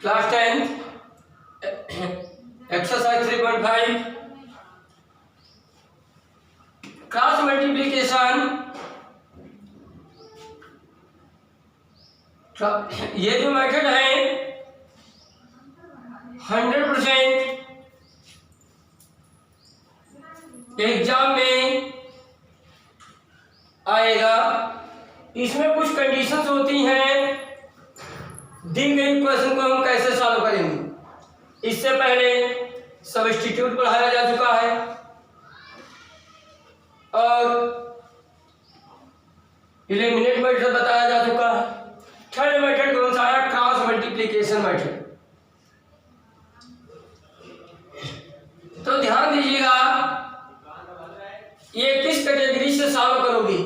Class 10 exercise 3.5 cross multiplication. ये जो method है 100% एग्जाम में आएगा। इसमें कुछ कंडीशंस होती हैं, दी गई क्वेश्चन को हम कैसे सॉल्व करेंगे। इससे पहले सब्स्टिट्यूट पढ़ाया जा चुका है और एलिमिनेट मेथड बताया जा चुका है। थर्ड मेथड कौन सा है? Cross multiplication method. तो ध्यान दीजिएगा, ये किस कैटेगरी से सॉल्व करोगे।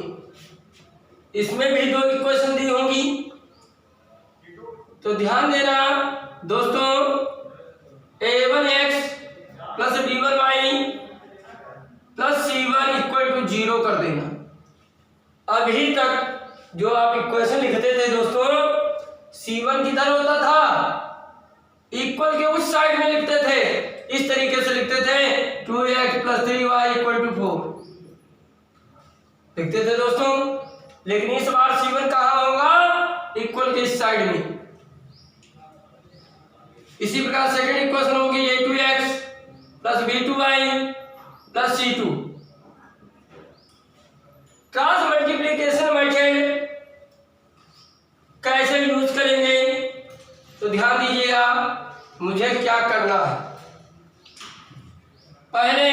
इसमें भी दो इक्वेशन दी होंगी, तो ध्यान देना दोस्तों, a1x plus b1y plus c1 equal to 0 कर देना। अभी तक जो आप इक्वेशन लिखते थे दोस्तों, c1 किधर होता था? इक्वल के उस साइड में लिखते थे, इस तरीके से लिखते थे 2x plus 3y equal to 4 लिखते थे दोस्तों। लेकिन इस बार c1 कहाँ होगा? इक्वल के इस साइड में। इसी प्रकार सेकंड इक्वेशन होगी a2x plus b2y plus c2। Cross multiplication method कैसे यूज करेंगे, तो ध्यान दीजिएगा मुझे क्या करना है। पहले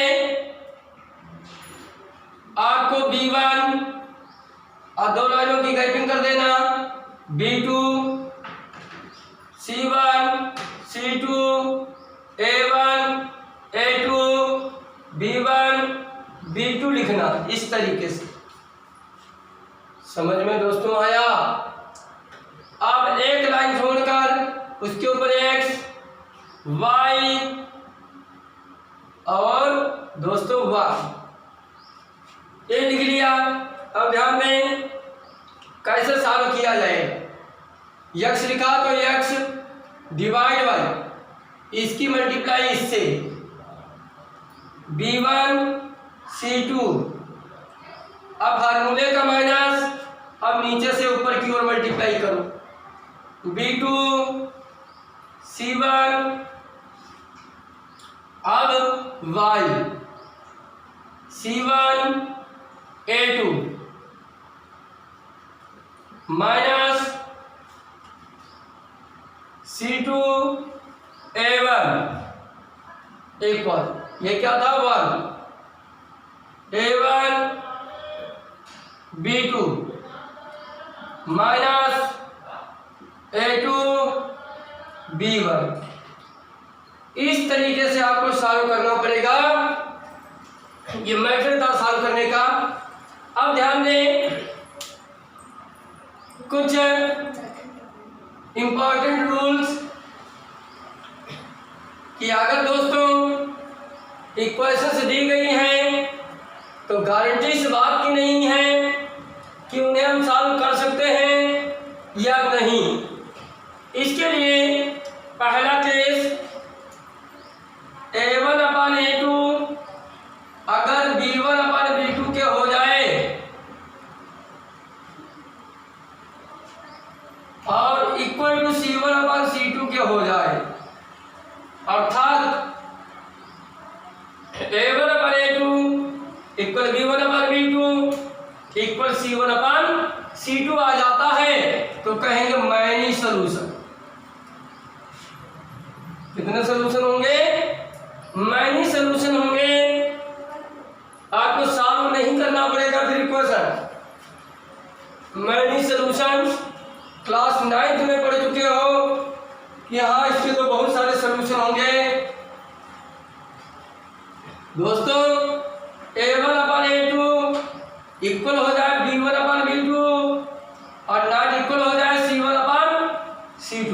आपको b1 और दो लाइनों की गैपिंग कर देना, b2 c1 c2 a1 a2 b1 b2 लिखना इस तरीके से। समझ में दोस्तों आया? अब एक लाइन छोड़कर उसके ऊपर x y और दोस्तों y ये लिख लिया। अब ध्यान दें कैसे सॉल्व किया जाए। x लिखा तो x डिवाइड बाय इसकी मल्टीप्लाई इससे b1 c2। अब फार्मूले का माइनस, अब नीचे से ऊपर की ओर मल्टीप्लाई करो, b2 c1 अब y c1 a2 minus c2 a1 equal, ये क्या था 1 a1 b2 minus a2 b1। इस तरीके से आपको सॉल्व करना पड़ेगा। ये मेथड था सॉल्व करने का। अब ध्यान दें कुछ इंपॉर्टेंट रूल्स कि अगर दोस्तों इक्वेशंस दी गई हैं तो गारंटी इस बात की नहीं है कि उन्हें हम सॉल्व कर सकते हैं या नहीं। इसके लिए पहला केस a1 अपान a2 अगर b1 अपान b2 के हो जाए और equal to c1 upon c2 के हो जाए, अर्थात a1 upon a2 equal b1 upon b2 equal c1 upon c2 आ जाता है, तो कहेंगे मैनी सॉल्यूशन। कितने सॉल्यूशन होंगे? मैनी सॉल्यूशन होंगे। आपको सॉल्व नहीं करना पड़ेगा फिर equation. Many solution class 9th में पढ़ चुके हो कि हाँ इसके तो बहुत सारे सॉल्यूशन होंगे दोस्तों। a1 अपान a2 इक्वल हो जाए b1 अपान b2 और नॉट इक्वल हो जाए c1 अपान c2।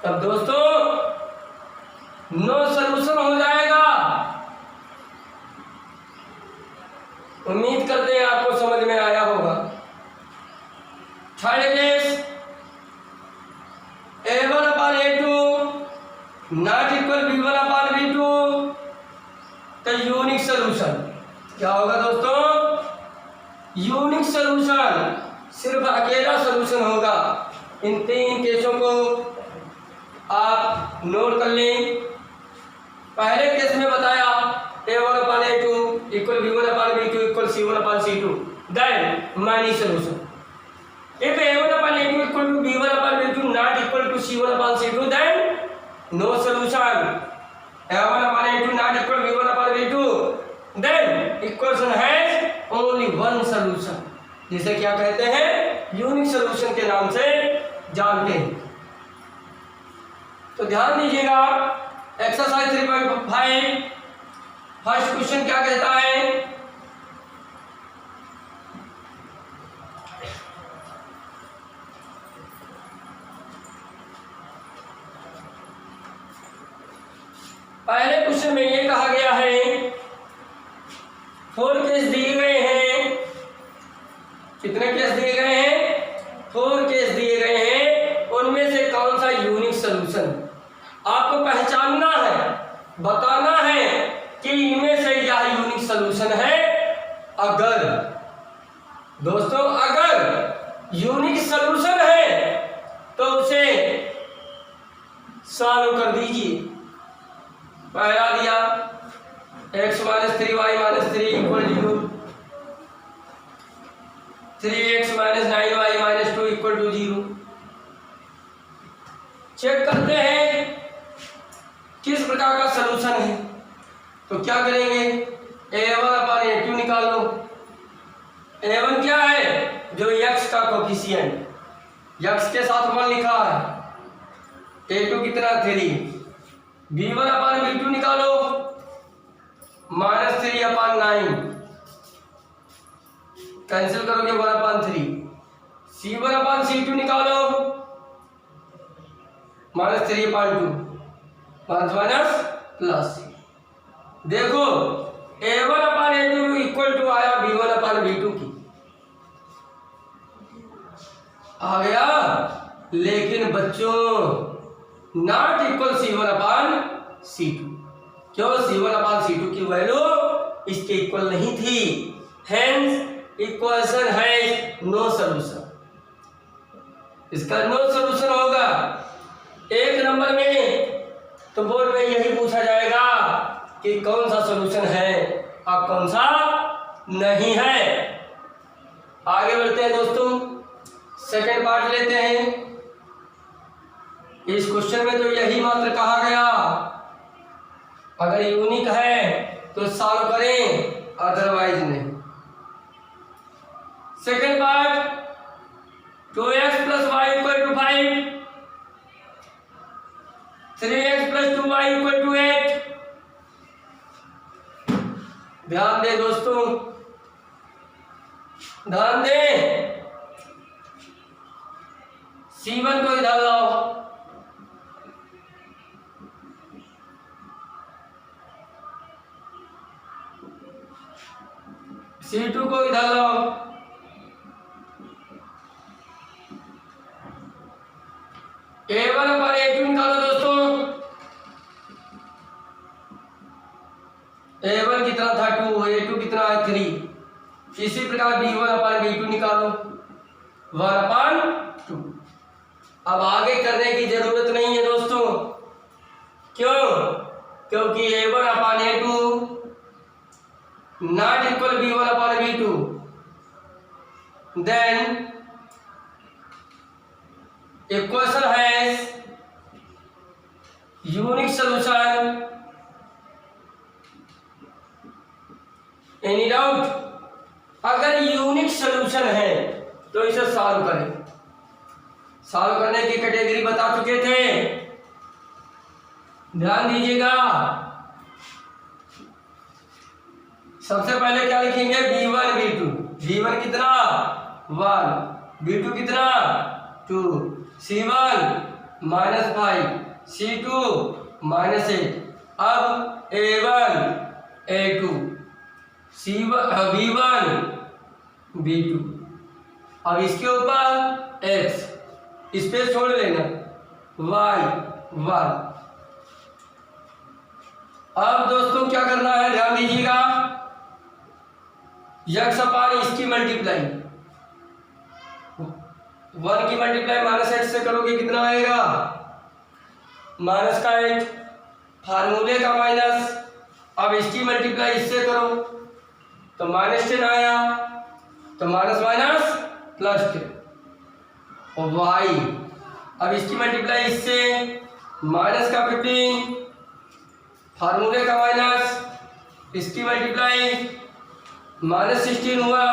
तब दोस्तों नो सॉल्यूशन हो जाएगा। उम्मीद करते हैं आपको समझ में आया होगा। Third case a1 not equal V1 upon V2 तो यूनिक सोल्यूशन क्या होगा दोस्तों? यूनिक सोल्यूशन, सिर्फ अकेला सोल्यूशन होगा। इन तीन केसों को आप नोट कर लें। पहले केस में बताया A1 upon A2 equal V1 upon V2 equal C1 upon C2, then minus solution. If A1 upon A2 equal to B1 upon B2 not equal to C1 upon C2, then no solution. A1 upon A2 not equal to B1 upon B2, then equation has only one solution. जिसे क्या कहते हैं? Unique solution के नाम से जानते हैं। तो ध्यान दीजिएगा, एक्सरसाइज 3.5 फर्स्ट क्वेश्चन क्या कहता है? पहले क्वेश्चन में ये कहा गया है 4 केस दिए गए हैं। कितने केस दिए गए हैं? 4 केस दिए गए हैं। उनमें से कौन सा यूनिक सोल्यूशन आपको पहचानना है, बताना है कि इनमें से यह यूनिक सोल्यूशन है। अगर दोस्तों अगर यूनिक सोल्यूशन है तो उसे सॉल्व कर दीजिए। पहला दिया x minus 3y minus 3 equal 0, 3x minus 9y minus 2 equal to 0। Check करते हैं किस प्रकार का सलूशन है। तो क्या करेंगे? A1 अपान A2 निकालो। A1 क्या है? जो x का कोफिशिएंट, x के साथ 1 लिखा है। A2 कितना? 3। V1 अपान V2 निकालो, माइनस 3 अपान 9, कैंसिल करोगे 1 अपान 3। C1 अपान C2 निकालो, माइनस 3 अपान 2, माइनस माइनस प्लस। देखो A1 upon A2 equal to आया V1 अपान V2 की, आ गया। लेकिन बच्चों not equal C1 upon C2, क्यों? C1 अपान C2 की वैल्यू इसके इक्वल नहीं थी, हेंस इक्वेशन है नो सॉल्यूशन। इसका नो सॉल्यूशन होगा। 1 नंबर में तो बोर्ड में यही पूछा जाएगा कि कौन सा सॉल्यूशन है और कौन सा नहीं है। आगे बढ़ते हैं दोस्तों, सेकंड पार्ट लेते हैं। इस क्वेश्चन में तो यही मात्र कहा गया अगर यूनिक है तो सॉल्व करें, अदरवाइज नहीं। Second part 2x plus y equal to 5, 3x plus 2y equal to 8। ध्यान दें दोस्तों, ध्यान दें। C1 को इधर लाओ, C2 को इधर लाओ, A1 अपान A2 निकालो दोस्तों। A1 कितना था? 2, A2 कितना है? 3। इसी प्रकार B1 अपान B2 निकालो, 1 अपान 2। अब आगे करने की जरूरत नहीं है दोस्तों, क्यों? क्योंकि A1 upon A2 not equal B1 upon B2, then equation has unique solution. Any doubt? अगर यूनिक सोल्यूशन है तो इसे सॉल्व करें। सॉल्व करने की कैटेगरी बता चुके थे, ध्यान दीजिएगा। सबसे पहले क्या लिखेंगे? B1 B2। B1 कितना? 1, B2 कितना? 2, C1 माइनस 5, C2 माइनस 8। अब A1 A2 B1 B2। अब इसके ऊपर X, इस पे छोड़ लेना, Y 1। अब दोस्तों क्या करना है, ध्यान दीजिएगा। यक्स अपान इसकी मल्टीप्लाई, 1 की मल्टीप्लाई -8 से करोगे कितना आएगा, -8, फार्मूले का माइनस। अब इसकी मल्टीप्लाई इससे करो तो -10 आया, तो माइनस माइनस +10 और y। अब इसकी मल्टीप्लाई इससे, माइनस का 15, फार्मूले का माइनस, इसकी मल्टीप्लाई -16 हुआ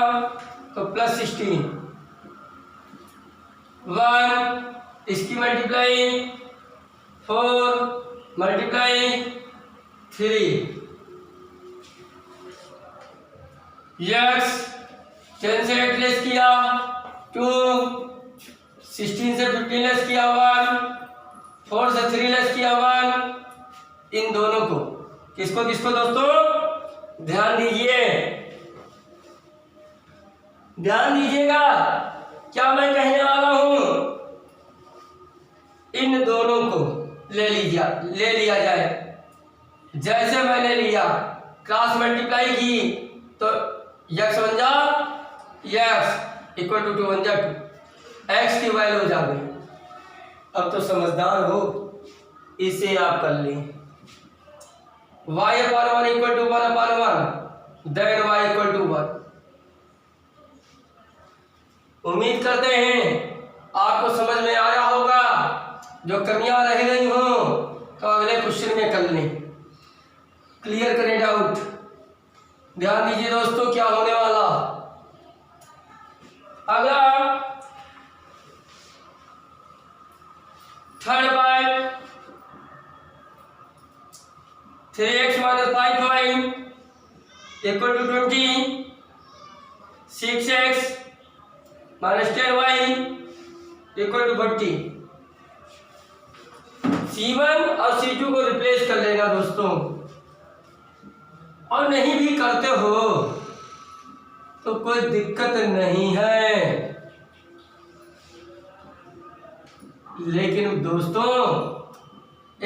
तो +16, 1, इसकी मल्टीप्लाई 4 मल्टीप्लाई 3, यक्स 10 से 8 लेस किया 2, 16 से 15 लेस किया 1, 4 से 3 लेस किया 1। इन दोनों को, किसको किसको दोस्तों, ध्यान दीजिए, ध्यान दीजिएगा क्या मैं कहने वाला हूं। इन दोनों को ले लिया जाए। जैसे मैंने लिया, क्रॉस मल्टीप्लाई की तो यक्स बन जा यक्स इक्वल टू 2 बन जा 2, एक्स की वैल्यू जा गई। अब तो समझदार हो, इसे आप कर लें। y upon 1 equal to 1 upon 1, then y equal to 1। उम्मीद करते हैं आपको समझ में आया होगा। जो कमियां रह गई हो तो अगले क्वेश्चन में कर लें, क्लियर करें डाउट। ध्यान दीजिए दोस्तों क्या होने वाला। अगला third part, 3x - 5y equal to 20, 6x - 10y equal to 40। C1 और C2 को रिप्लेस कर लेना दोस्तों। और नहीं भी करते हो तो कोई दिक्कत नहीं है, लेकिन दोस्तों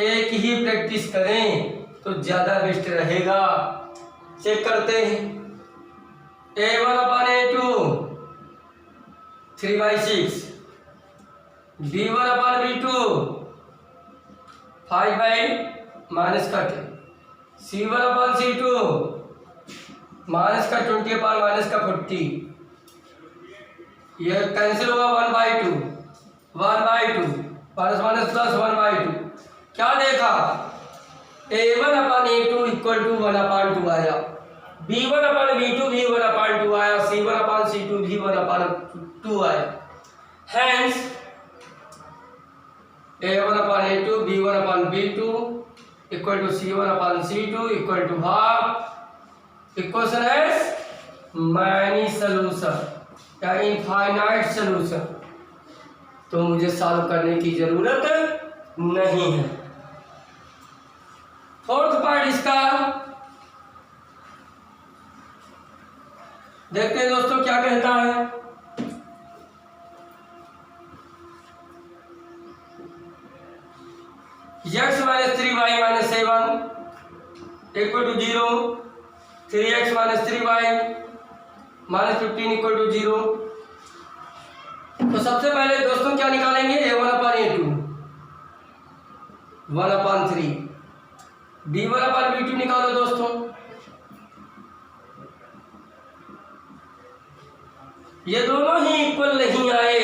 एक ही प्रैक्टिस करें तो ज्यादा बेस्ट रहेगा। चेक करते हैं, A1 upon A2 3/6, B1 upon B2 5 का 10, C1 अपान C2 -20 अपान -40। यह कैंसिल होगा 1/2, 1/2 माइनस प्लस 1/2। क्या देखा, A1 upon A2 equal to 1/2 आया, B1 अपान B2 भी 1/2 आया, C1 अपान C2 भी 1/2 आया। Hence A1 upon A2 B1 upon B2 equal to C1 upon C2 equal to half. Equation है मैनी सॉल्यूशन या infinite solution, तो मुझे solve करने की जरूरत नहीं है। फोर्थ पार्ट इसका देखते हैं दोस्तों क्या कहता है। x - 3y - 7 equal to 0, 3x - 3y - 15 equal to 0। तो सबसे पहले दोस्तों क्या निकालेंगे, A1 upon A2 1/3, B1 upon B2 निकालो दोस्तों। ये दोनों ही इक्वल नहीं आए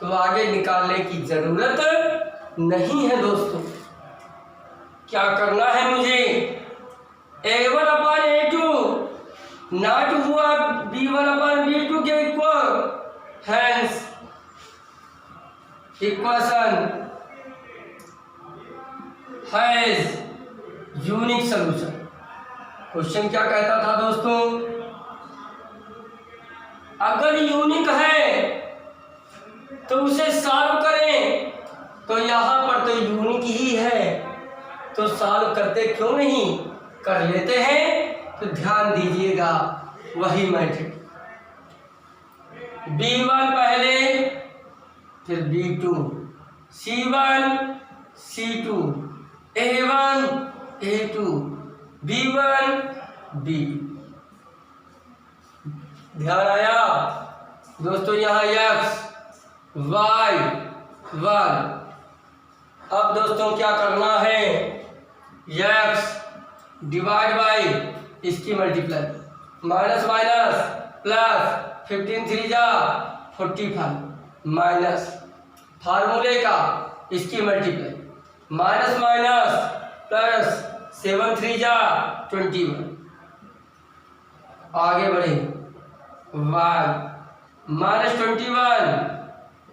तो आगे निकालने की जरूरत नहीं है दोस्तों। क्या करना है मुझे, A1 अपान A2 नॉट हुआ B1 अपान B2 के equal, hence equation has unique solution. Question क्या कहता था दोस्तों, अगर यूनिक है तो उसे सॉल्व करें, तो यहां पर तो यूनिक ही है तो सॉल्व करते क्यों नहीं, कर लेते हैं। तो ध्यान दीजिएगा वही मेथड, B1 पहले फिर B2, C1 C2, A1 A2 B1 B। ध्यान आया दोस्तों, यहाँ x y 1। अब दोस्तों क्या करना है, x डिवाइड बाई इसकी मल्टीप्लाई, माइनस माइनस प्लस 15 3 जा 45 माइनस फार्मूले का इसकी मल्टीप्लाई, माइनस माइनस प्लस 7 3 जा 21। आगे बढ़े, y माइनस 21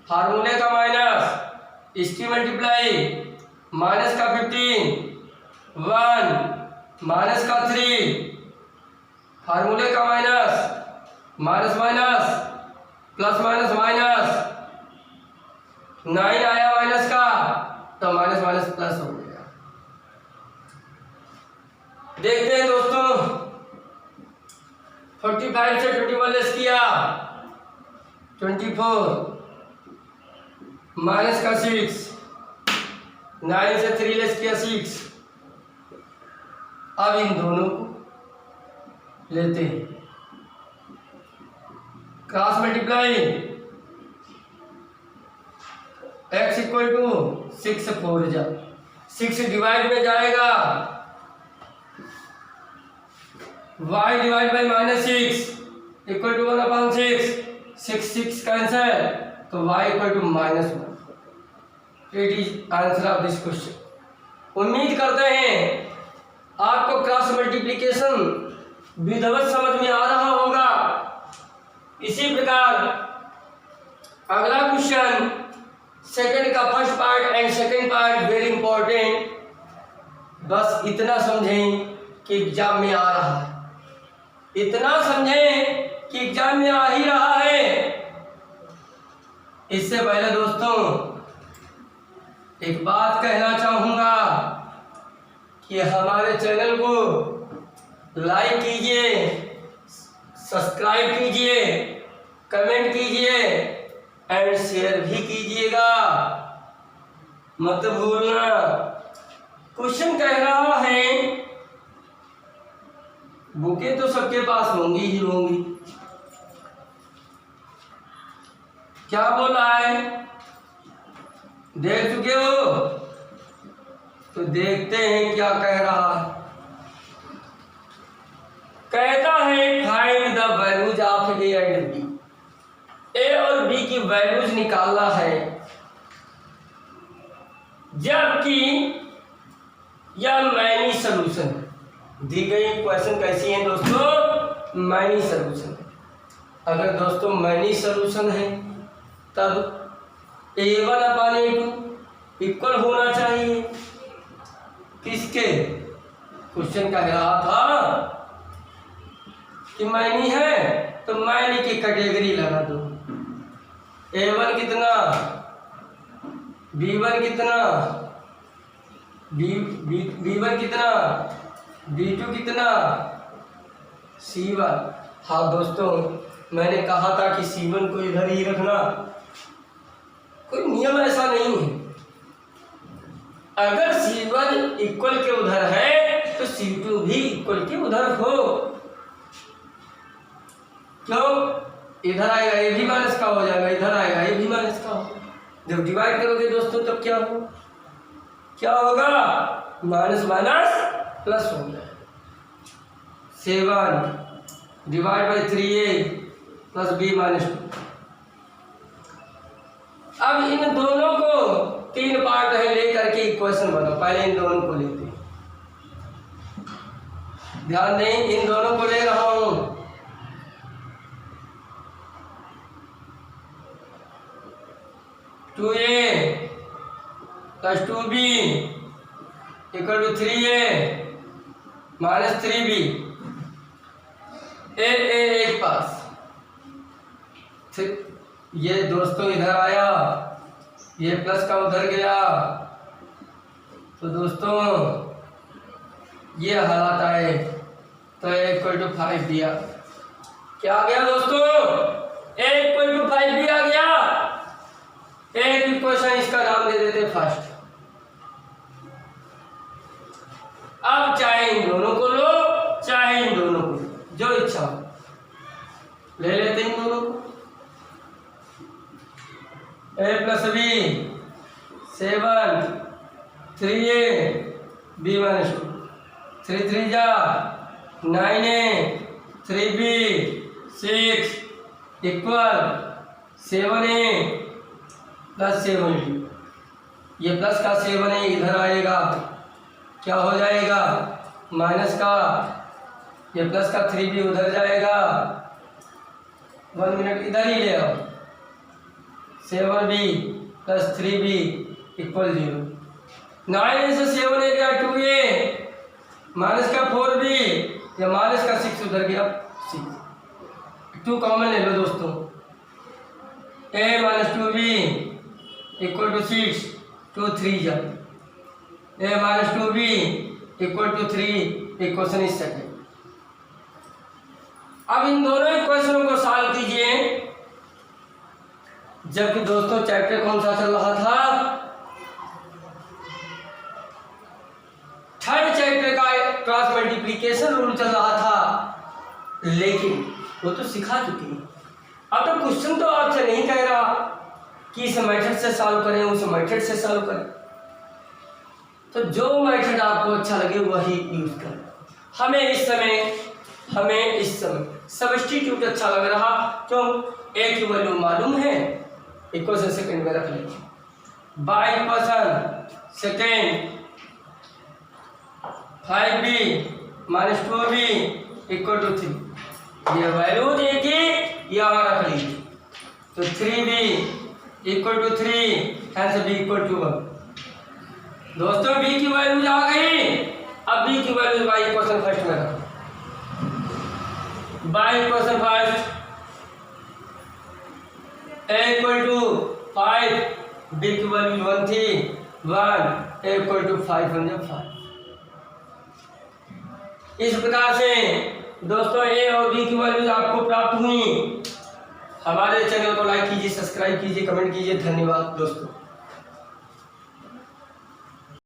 फार्मूले का माइनस इसकी मल्टीप्लाई, माइनस का 15 1 माइनस का 3 फार्मूले का minus, minus minus plus minus minus 9 आया माइनस का, तो माइनस माइनस प्लस हो गया। देखते हैं दोस्तों, 45 से 21 लेस किया 24 माइनस का 6, 9 से 3 लेस किया 6। अब इन दोनों को लेते हैं, cross multiply, x equal to 6 4 जा 6 डिवाइड में जाएगा, y divide by minus 6 equal to 1/6, 6 6 cancel, तो y equal to -1। It is answer of this question. उम्मीद करते हैं आपको क्रॉस मल्टीप्लिकेशन विधिवत समझ में आ रहा होगा। इसी प्रकार अगला क्वेश्चन, सेकंड का first part and second part very important, बस इतना समझें कि एग्जाम में आ रहा है, इतना समझें कि एग्जाम में आ ही रहा है। इससे पहले दोस्तों एक बात कहना चाहूंगा कि हमारे चैनल को लाइक कीजिए, सब्सक्राइब कीजिए, कमेंट कीजिए एंड शेयर भी कीजिएगा, मत भूलना। क्वेश्चन कह रहा है, बुकें तो सबके पास होंगी ही होंगी, क्या बोला है देख चुके हो, तो देखते हैं क्या कह रहा है। कहता है find the values of A and B, A और बी की वैल्यूज निकालना है, जबकि यह मैनी सॉल्यूशन है। दी गई क्वेश्चन कैसी है दोस्तों, मैनी सॉल्यूशन। अगर दोस्तों मैनी सॉल्यूशन है तब A1/A2 इक्वल होना चाहिए किसके, क्वेश्चन कह रहा था कि मैनी है तो मैनी की कैटेगरी लगा दो, A1 कितना, B1 कितना, B1 कितना, B2 कितना, C1। हाँ दोस्तों, मैंने कहा था कि C1 को इधर ही रखना, कोई नियम ऐसा नहीं है। अगर C1 इक्वल के उधर है तो C2 भी इक्वल के उधर हो, क्यों, इधर आएगा ये भी माइनस का हो जाएगा, इधर आएगा ये भी माइनस का हो, जब डिवाइड करोगे दोस्तों तब क्या हो, क्या होगा, माइनस माइनस प्लस हो गया। 7 divide by 3a plus b minus 2। अब इन दोनों को 3 पार्ट है लेकर के इक्वेशन बनाओ, पहले इन दोनों को लेते हैं, ध्यान दें, इन दोनों को ले रहा हूं, two a plus 2b equal to 3a minus 3b, a एक पास, ये दोस्तों इधर आया, ये प्लस का उधर गया, तो दोस्तों ये हालात आए, तो ए इक्वल टू 5 दिया, क्या आ गया दोस्तों, ए इक्वल टू 5 भी आ गया। एक इक्वेशन इसका नाम दे देते फर्स्ट। अब चाहे इन दोनों को लो ले लेते हैं दोनों को। a plus b 7 3a b minus 2 3 3 जा 9a 3b 6 equal 7a plus 7b। ये प्लस का 7a इधर आएगा, क्या हो जाएगा माइनस का, ये प्लस का 3b उधर जाएगा। 1 मिनट इधर ही ले आओ। 7b plus 3b equal 0। 9 से 7a गया 2a माइनस का 4b या माइनस का 6 उधर गया 6। 2 कॉमन ले लो दोस्तों। a minus 2b equal to 6 2 3 जा a minus 2b equal to 3 equation इस सेकेंड। अब इन दोनों इक्वेशनों को सॉल्व कीजिए। जबकि दोस्तों चैप्टर कौन सा चल रहा था, थर्ड चैप्टर का क्रॉस मल्टीप्लिकेशन रूल चल रहा था, लेकिन वो तो सिखा चुकी है। अब तो क्वेश्चन तो आपसे नहीं कह रहा कि इस मेथड से सॉल्व करें उस मेथड से सॉल्व करें, तो जो मेथड आपको अच्छा लगे वही यूज करें। हमें इस समय सब्स्टिट्यूट अच्छा लग रहा, क्यों, a की वैल्यू मालूम है, इक्वेशन सेकंड में रख लेंगे। By equation second 5b minus 2b equal to 3, ये वैल्यू देके यहाँ रख लीजिए। तो 3b equal to 3 hence b equal to 1। दोस्तों b की वैल्यू आ गई, अब b की वैल्यू बाय इक्वेशन फर्स्ट में रखो। By equation first a equal to 5, b की वैल्यू 1 थी 1, a इक्वल टू 5 बन जाए 5। इस प्रकार से दोस्तों a और b की वैल्यूज आपको प्राप्त हुई। हमारे चैनल को लाइक कीजिए, सब्सक्राइब कीजिए, कमेंट कीजिए। धन्यवाद दोस्तों।